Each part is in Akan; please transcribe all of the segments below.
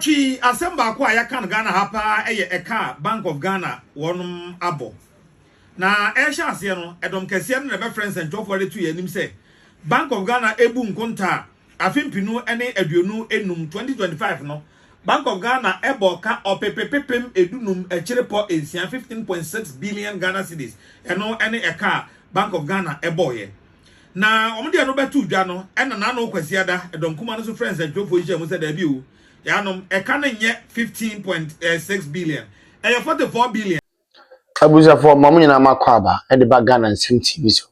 Chi asemba kwa ya kan Ghana hapa eka Bank of Ghana wonum abo. Na ehya ase no edom kese no be friends and job for the 2 yenim say Bank of Ghana ebu nkonta afimpinu ene aduonu enum 2025 no Bank of Ghana eboka opepepepem edunum echirepo ensia 15.6 billion Ghana cedis eno ene eka Bank of Ghana eboye. Na omde no betu dwa no ena na no kwasiada edom kuma no so friends and job for ije mu say da bi o Yanum a canon yet 15.6 billion. And 44 billion. Abuja for Mamuna Makwaba at the Bagan and Sim TV. So,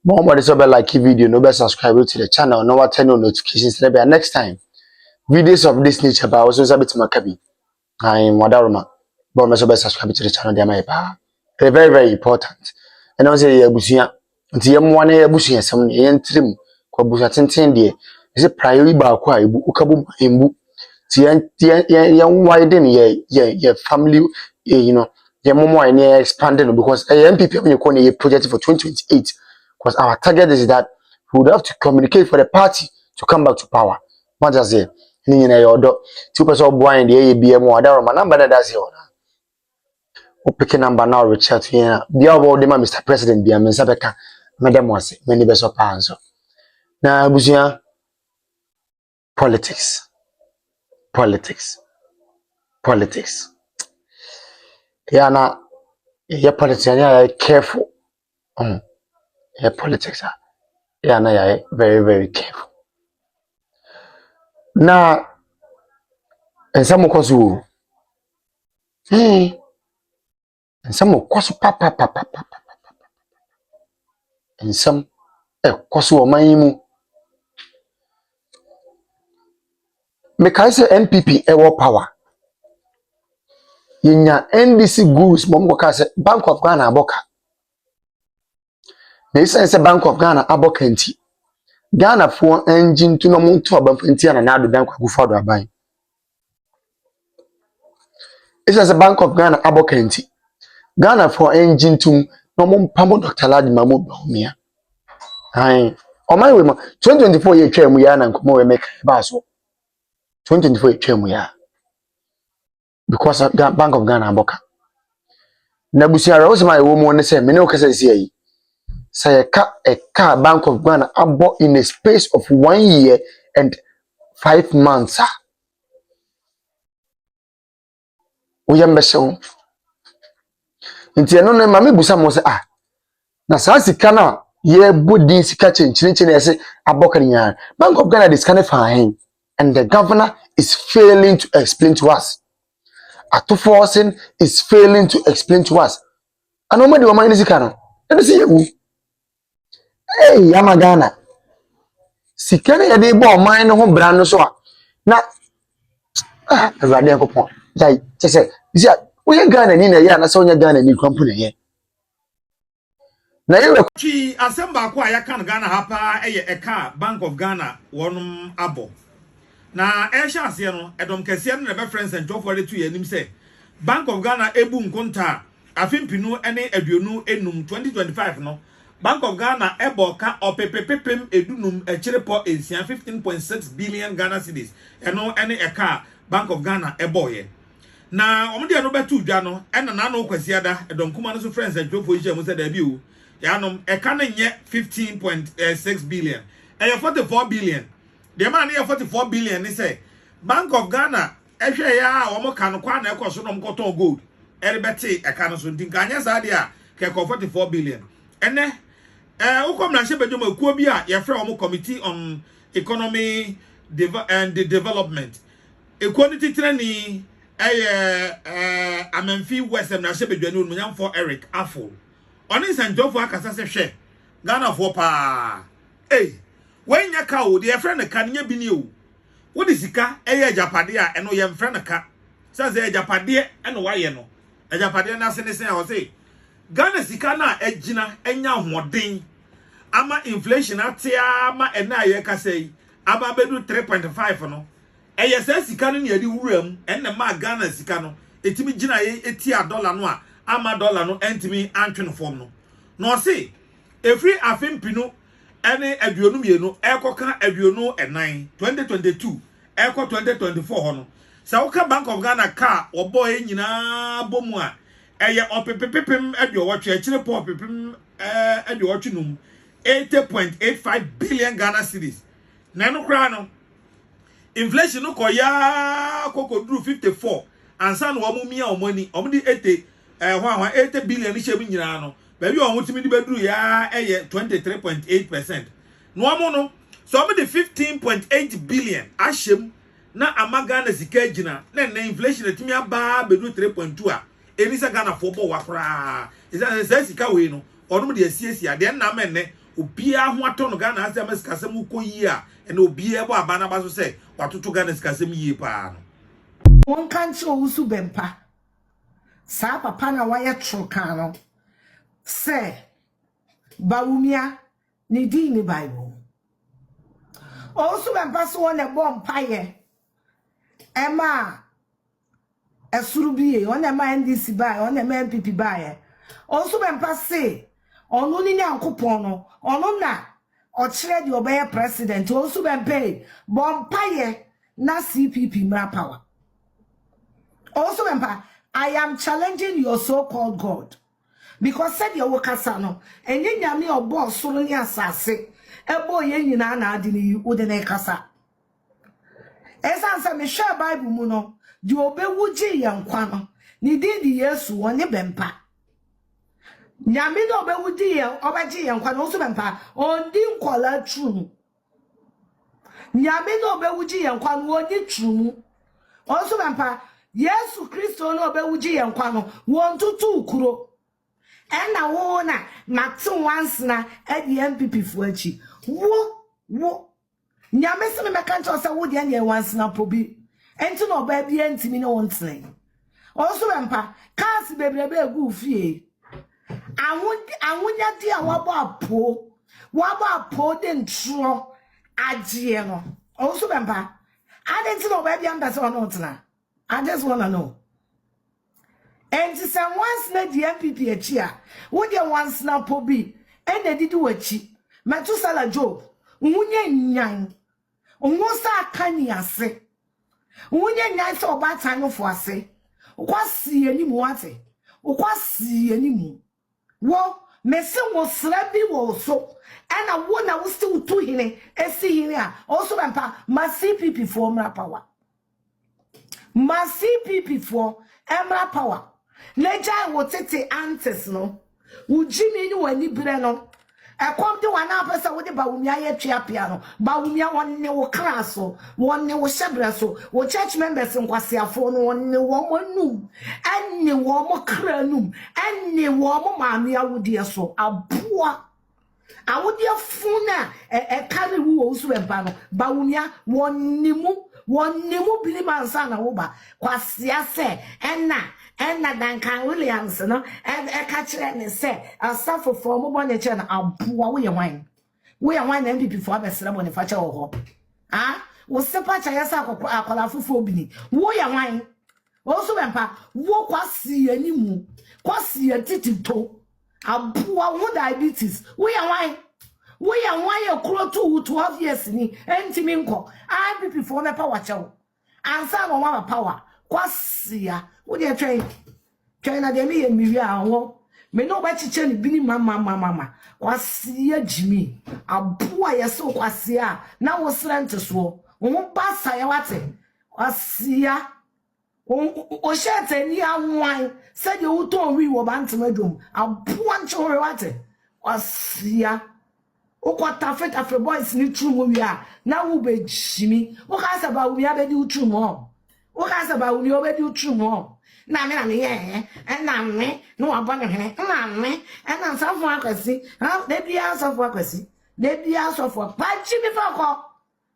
Mom, is over like video, no best subscribe to the channel, no turn on notifications. Next time, videos of this nature, but also a bit Maccabi. I'm Wadaruma, but must also subscribe to the channel. They're very, very important. And I say, Abusia, until m0ney Abusia, some yen trim, Kwabusa 10 dear. Is a priority bar quite Ukabu imbu. Young widen your family, you know, your m0ney expanding because MPP when you call a project for 2028. Because our target is that we would have to communicate for the party to come back to power. What does it? You know, your 2% boy in the ABM or my number that's here. O pick number now, Richard. Yeah, the other Mr. President, be a Mensabeka, Madam was many best of answer. Now, Busia, politics. Yeah, now, your politics, yeah, careful. Your politics, yeah, now, yeah, very, very careful. Now, and some of course, and some of course, papa, and some, course, my make I say MPP, power. Yinya NDC gurus mom go say Bank of Ghana aboka. Na say Bank of Ghana aboka nti. Ghana for engine to no muntu abamfanti ana na ado dan kwagufo ado aban. Say Bank of Ghana aboka nti. Ghana for engine to no mpamo Dr. Ladi Mamu Bahumia. Ai, o man we 2024 ye twa mu ya na nkomo we make ba so. 2024 ye twa mu ya. Because of Bank of Ghana aboka. Na busia ra osema ewo mu ne say me ne okasa si ayi. Say a car Bank of Ghana abo in a space of 1 year and 5 months. We am beso. Nti eno ne ma me busa mo say na sa sika na ye bodi sika chenchi na say aboka nya. Bank of Ghana is kind of fine and the governor is failing to explain to us. Ato Forson is failing to explain to us. And nobody will mind sika no. Let see you. Hey, Yamagana. Sika na ye dey bo man no ho bra no so a. Na Awurade akopon. Jai, say, you we Ghana ni na ya na so nya Ghana ni kwampu na ye. Na ye Chi asemba kwa ya kan Ghana hapa eka Bank of Ghana wonum abo. Na ehya ase no edom kese no be friends and job for the 2 yenim say Bank of Ghana ebu nkonta afimpinu ene aduonu enum 2025 no Bank of Ghana eboka opepepepem edunum echirepo ensia 15.6 billion Ghana cedis eno ene eka Bank of Ghana eboye. Na omde no betu dwa no ena na no kwasiada edom kuma no so friends and job for ije mu say da bi o yanum eka na nye 15.6 billion 44 billion. The man here 44 billion he say Bank of Ghana ehwe ya omo kan kwa na ekoso no mkoton gold elibeti eka no so ndinka anya sa dia ke 44 billion ene ukom na shebedwo makuo bi a ye frɛ omo committee on economy and development equality training amenfi west na shebedwo no nyamfo Eric Afol oni sanjofo akasa se hwe Ghana for pa when ya ka o de friend ka nya bi ni o wo de sika japade a eno ye friend ka say japade eno wa ye no japade na se ne se o say Ghana sika na agina enya hoden ama inflation atia ama ena ye ka say aba bedu 3.5 no se sika no ne yedi wuram ena ma Ghana sika no etimi gina ye etia dollar no a ama dollar no entimi antwe form no no say every afimpinu ene aduonu mienu ekoka aduonu enan 2022 eko 2024 ho no Sauka Bank of Ghana car or boy nyina bomwa eye opepepem edo watwe akire po opepem edo watwe num 80.85 billion Ghana cedis na no kra no inflation no koya kokoduru 54 ansa no omumia omoni omdi 80 80 billion ni shebi nyina no ba bi omutimi di beduru ya eye 23.8%. No omo no so omdi 15.8 billion ashem na amagana sika gina na inflation etimi aba bedu 3.2 a enisa Ghana for bo wakra isa sika we no onum de asiesia de na menne obia ho ato no Ghana asem sikasem ukoyi a ene obia bo abana ba so se watoto Ghana sikasem yie pa no won kan che osu bempa sa papa na waye troka no se bawumia ni di ni Bible osu bempa so won e bom paye Emma Esurubiye, on a man NDC by, on a man PP by. Also, when passe, on only Uncopono, on na, or trade your bear president, also when pay, Bompaye, na CPP mra power. Also, when I am challenging your so called God. Because said your workasano, and yen yami or boss solely assassin, a boy yen na dini udene kasa. Esansa me share Bible mu no di obewuji yankwa no ni di Yesu woni bempa nyame do obewuji yan obaji yankwa no so bempa ondi nkola true nyame do obewuji yankwa no oni true also bempa Yesu Kristo no obewuji yankwa no won tutu ukuro ena wo na mate once na e di MPP fu achi wo nyame se me meka ncho se wo de anya once na pobi enti no ba bia ntimi ne wonten also empa cars bebrebe egu fie awunya di a wabo apo de ntro agye no also empa adenti no ba bia mbese ono tena. I just want to know enti se once na di MPP achi a wo de once na pobi ene didi wachi metu sala job nwunye nyan onwosa akani ase nwunye nyan se obata nyofo ase kwasi animu ate kwasi animu wo mese wo sra bi wo so ana wo na wo still tu hine esi hine a also bampa ma CPP for mra power ma CPP for emra power leja wo tete antes no wo jimi ni wani bre no ekom de wana apesa wo de bawumia ye twia pia no bawumia wonne wo kraso wonne wo shebraso wo church members nkwasiafo no wonne wo monum enne wo mo kranum enne wo mo maamia wodie so aboa awodie funa kare wo so empa no bawumia wonne mu bili mansa na wo ba kwasia se enna Duncan Williams no ka kire ne se asafo fo mo bonye che na aboa wo ye wan na MPP fo abesere mo ne fa che wo ho wo sepa cha yesa akola fofo obini wo ye wan wo so bempa wo kwasi animu kwasi atitito aboa wo diabetes wo ye wan ye kuro to 12 years ni entimi nko MPP fo me pa wa che wo ansa no wa power kwasi ya wo de twen na de me ye miwi awo me no ba chiche ni bini mama kwasi ya jimi aboa ye so kwasi ya na wo srente so wo ba sa ya wate kwasi ya o shete ni anwan se de wo ton wi wo ba ntemadwom aboa ncho we wate kwasi ya o kwata afre boys ni true mo wi a na wo be jimi wo ka sa ba wo ya be di true mo wo ka sa ba wo ni o be di true mo na me ye na me no abane hene na me na nsafo akwasi de bia nsafo akwasi de bia nsafo pa chi mi fa ko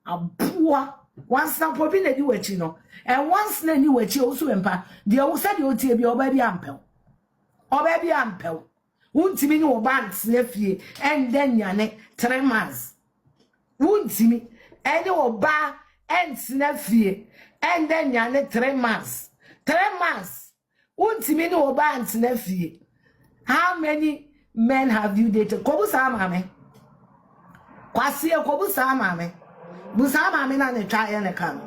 aboa once na pobi na di wachi no once na ni wachi o so empa de o se de o tie bia oba bia ampel untimi ni oba ntne fie then nyane 3 months untimi ene oba ntne fie then nyane 3 months 3 months untimi ni oba ntne fie. How many men have you dated? Kobusa mame kwasi kobusa mame busa mame na ne twa ye ne ka no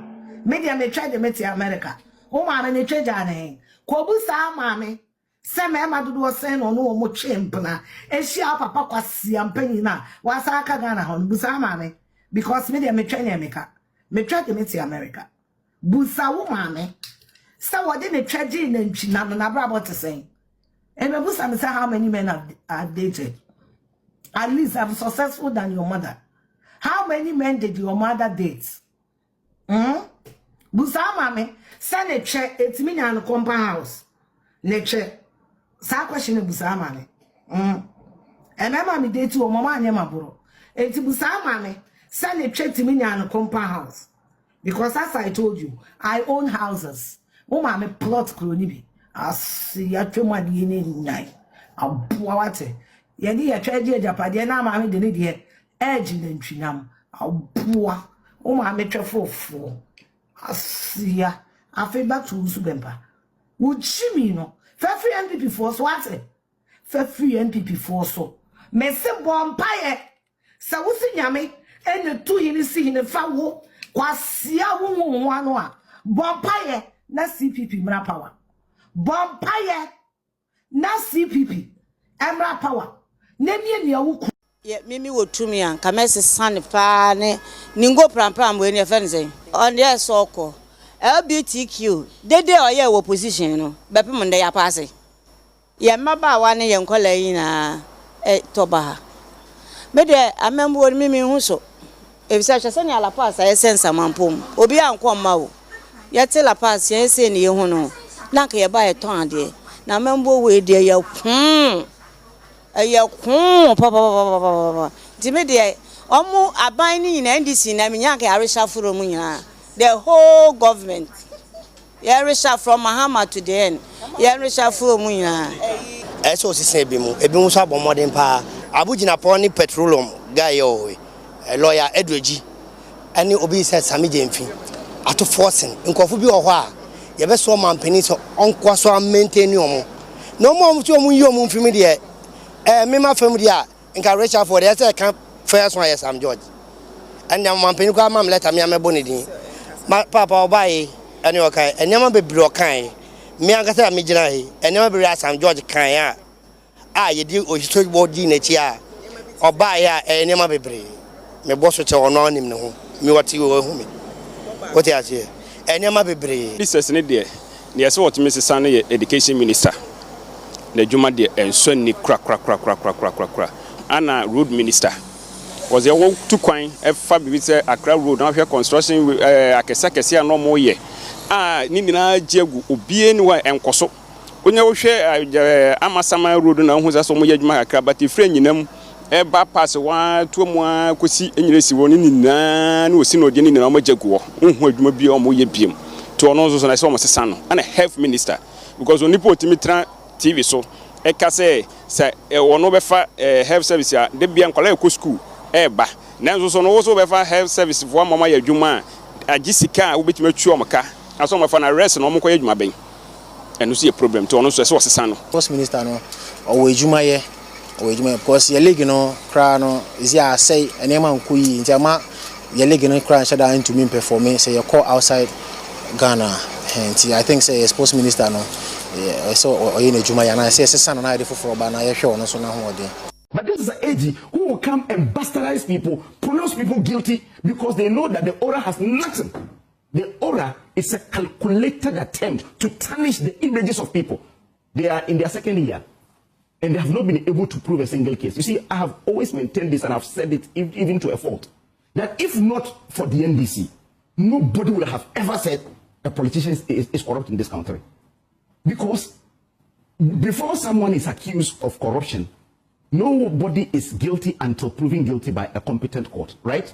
Media me try to meet America. Oh, mamma, they trade on Kobusa, mammy. Some Emma do send on no more chimpana. And she up a papa see and penny now. Was I Kagana on Busa, mammy? Because media me train America. Me try to meet America. Busa, mammy. So what didn't tragedy and Chinana about to say. And I was say how many men have dated. At least I'm successful than your mother. How many men did your mother date? Busa mame, send a check, it's me and a compound house. Nature. Sa question busa mame. And mammy date to mama and yamaburo. It's busa mame, send a check to me and a compound house. Because as I told you, I own houses. Oh, mammy plot cronibi. I see ya to my DNA night. I'll boate. Yadi a tragedy Japadiana, mammy, the idiot. Edge in Trinam. I'll boa. Oh, mammy, for. I see ya. I feel back to Subempa. Would she mean no? Fair free NPP force what? Fair free NPP force so. Messe Bompire. Sawusi Yame, and the two in the sea in the foul. Quasia one. Bompire, na CPP mra power. Bompire, na CPP, emra power. Nemi ni awuku. Ye mimi wo tumi an kamese san pa ne ningo prampram we ne fen say on there soko LGBTQ dede oye wo position no bepem nde ya paase ye maba wa ne ye nkola yi na toba me de amembo wo mimi hu so e bisa hwese ne ala pass aye sensa mampom obi anko ma wo ye te la pass ye se ne ye hu no na ka ye ba ye ton ade na membo we de ye papa timide omu aban ni na NDC na minya ka arisha furo mu nyina the whole government ya arisha from Mahama to the end ya arisha furo mu nyina eso sise ebi mu so abomodin pa abugina pon petroleum guy o lawyer Edweji ani obi se Sami Jemfi Ato Forson nkofo bi ho a ye be so mampani so onko so maintain omo no mo so mu yi omo mfimi de me my family are encourage for the say first one yes I'm George and am man peniku am letter me am bonidin papa obai any okay enyama bebre okan me angasa me gina he enyama bebre Sam George kan a ye di ohiso body na chi a obai a enyama bebre me boso che ono anim ne ho me wati wo hu me what ya che enyama bebre this ne de yes what Mrs. Sane education minister na juma de enso ni kra ana road minister was a walk to kwan efa bi se Accra road na hwe construction akese no mo ye ni nyina jegu obie ni wa enkoso onya wo hwe amasama road na hu so mo ye juma Accra but ifre nyinam ba pass wa to mo akosi enyiresi wo ni nyina na osi no de ni nyina mo jegu wo hu adwuma bi o mo ye biem to ono so na se mo sesa no ana health minister because onipo otimi TV so ekase se wono befa health service a de bia nkola eko school ba nanzo so no wo so befa health service fo mama ya dwuma agisika wo betima twu omka aso mo fa na rest no mo koye dwuma ben eno so ye problem to ono so se wo sesa no first minister no owo dwuma ye because ye league no kra no is ya say enema nkoyi ntama ye league no kra shada into me performing say you call outside Ghana and I think say sports minister no so oyine juma ya na say sesa na ide foforo ba na ye hwe ono so na ho ode. But this is an AG who will come and bastardize people, pronounce people guilty because they know that the order has nothing. The order is a calculated attempt to tarnish the images of people. They are in their second year and they have not been able to prove a single case. You see, I have always maintained this and I've said it even to a fault, that if not for the NDC, nobody would have ever said a politician is corrupt in this country. Because before someone is accused of corruption, nobody is guilty until proven guilty by a competent court, right?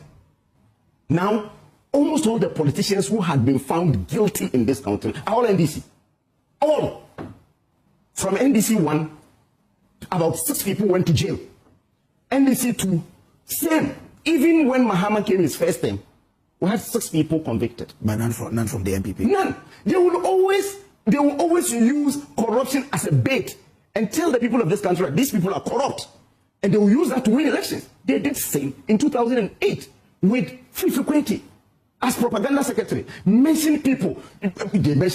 Now, almost all the politicians who had been found guilty in this country are all NDC. All. From NDC 1, about 6 people went to jail. NDC 2, same. Even when Mahama came his first time, we had 6 people convicted. But none from the MPP. None. They will always use corruption as a bait and tell the people of this country that these people are corrupt. And they will use that to win elections. They did the same in 2008 with Fifi Kwenti. as propaganda secretary, mention people. They mention